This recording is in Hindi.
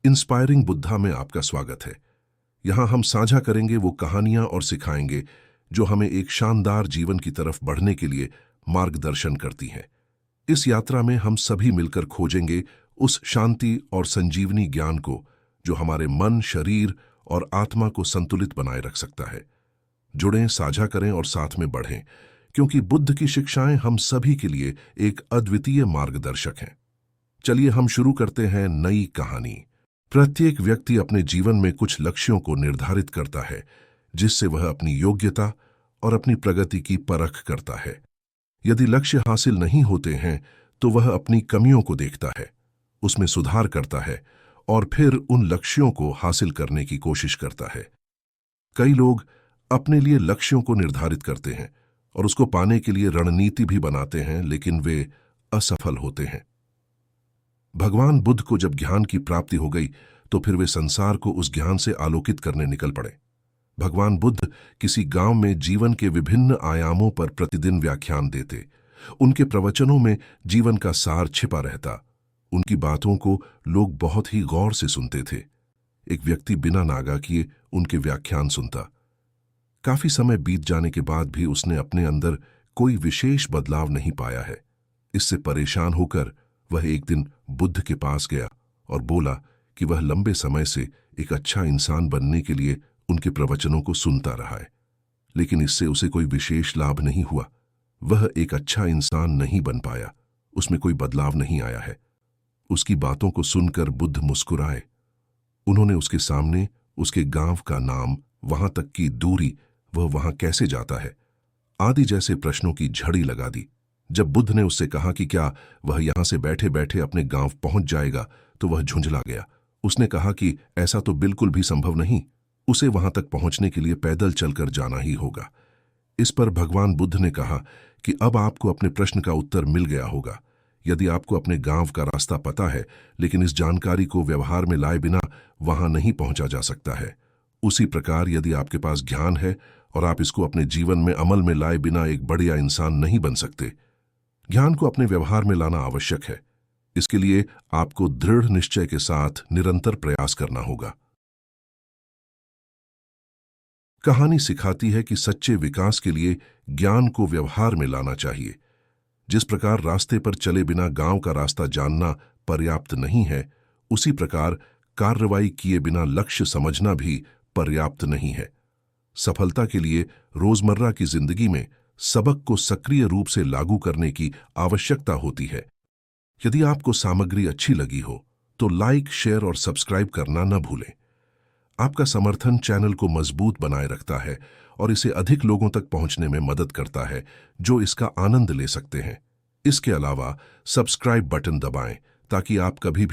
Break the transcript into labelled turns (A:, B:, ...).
A: इंस्पायरिंग बुद्धा में आपका स्वागत है। यहाँ हम साझा करेंगे वो कहानियां और सिखाएंगे जो हमें एक शानदार जीवन की तरफ बढ़ने के लिए मार्गदर्शन करती हैं। इस यात्रा में हम सभी मिलकर खोजेंगे उस शांति और संजीवनी ज्ञान को जो हमारे मन, शरीर और आत्मा को संतुलित बनाए रख सकता है। जुड़ें, साझा करें और साथ में बढ़ें, क्योंकि बुद्ध की शिक्षाएं हम सभी के लिए एक अद्वितीय मार्गदर्शक हैं। चलिए हम शुरू करते हैं नई कहानी। प्रत्येक व्यक्ति अपने जीवन में कुछ लक्ष्यों को निर्धारित करता है, जिससे वह अपनी योग्यता और अपनी प्रगति की परख करता है। यदि लक्ष्य हासिल नहीं होते हैं तो वह अपनी कमियों को देखता है, उसमें सुधार करता है और फिर उन लक्ष्यों को हासिल करने की कोशिश करता है। कई लोग अपने लिए लक्ष्यों को निर्धारित करते हैं और उसको पाने के लिए रणनीति भी बनाते हैं, लेकिन वे असफल होते हैं। भगवान बुद्ध को जब ज्ञान की प्राप्ति हो गई तो फिर वे संसार को उस ज्ञान से आलोकित करने निकल पड़े। भगवान बुद्ध किसी गांव में जीवन के विभिन्न आयामों पर प्रतिदिन व्याख्यान देते। उनके प्रवचनों में जीवन का सार छिपा रहता। उनकी बातों को लोग बहुत ही गौर से सुनते थे। एक व्यक्ति बिना नागा किए उनके व्याख्यान सुनता। काफी समय बीत जाने के बाद भी उसने अपने अंदर कोई विशेष बदलाव नहीं पाया है। इससे परेशान होकर वह एक दिन बुद्ध के पास गया और बोला कि वह लंबे समय से एक अच्छा इंसान बनने के लिए उनके प्रवचनों को सुनता रहा है, लेकिन इससे उसे कोई विशेष लाभ नहीं हुआ। वह एक अच्छा इंसान नहीं बन पाया, उसमें कोई बदलाव नहीं आया है। उसकी बातों को सुनकर बुद्ध मुस्कुराए। उन्होंने उसके सामने उसके गांव का नाम, वहां तक की दूरी, वह वहां कैसे जाता है, आदि जैसे प्रश्नों की झड़ी लगा दी। जब बुद्ध ने उससे कहा कि क्या वह यहां से बैठे बैठे अपने गांव पहुंच जाएगा, तो वह झुंझला गया। उसने कहा कि ऐसा तो बिल्कुल भी संभव नहीं, उसे वहां तक पहुंचने के लिए पैदल चलकर जाना ही होगा। इस पर भगवान बुद्ध ने कहा कि अब आपको अपने प्रश्न का उत्तर मिल गया होगा। यदि आपको अपने गांव का रास्ता पता है, लेकिन इस जानकारी को व्यवहार में लाए बिना वहां नहीं पहुंचा जा सकता है, उसी प्रकार यदि आपके पास ज्ञान है और आप इसको अपने जीवन में अमल में लाए बिना एक बढ़िया इंसान नहीं बन सकते। ज्ञान को अपने व्यवहार में लाना आवश्यक है। इसके लिए आपको दृढ़ निश्चय के साथ निरंतर प्रयास करना होगा। कहानी सिखाती है कि सच्चे विकास के लिए ज्ञान को व्यवहार में लाना चाहिए। जिस प्रकार रास्ते पर चले बिना गांव का रास्ता जानना पर्याप्त नहीं है, उसी प्रकार कार्रवाई किए बिना लक्ष्य समझना भी पर्याप्त नहीं है। सफलता के लिए रोजमर्रा की जिंदगी में सबक को सक्रिय रूप से लागू करने की आवश्यकता होती है। यदि आपको सामग्री अच्छी लगी हो तो लाइक, शेयर और सब्सक्राइब करना न भूलें। आपका समर्थन चैनल को मजबूत बनाए रखता है और इसे अधिक लोगों तक पहुंचने में मदद करता है जो इसका आनंद ले सकते हैं। इसके अलावा सब्सक्राइब बटन दबाएं ताकि आप कभी भी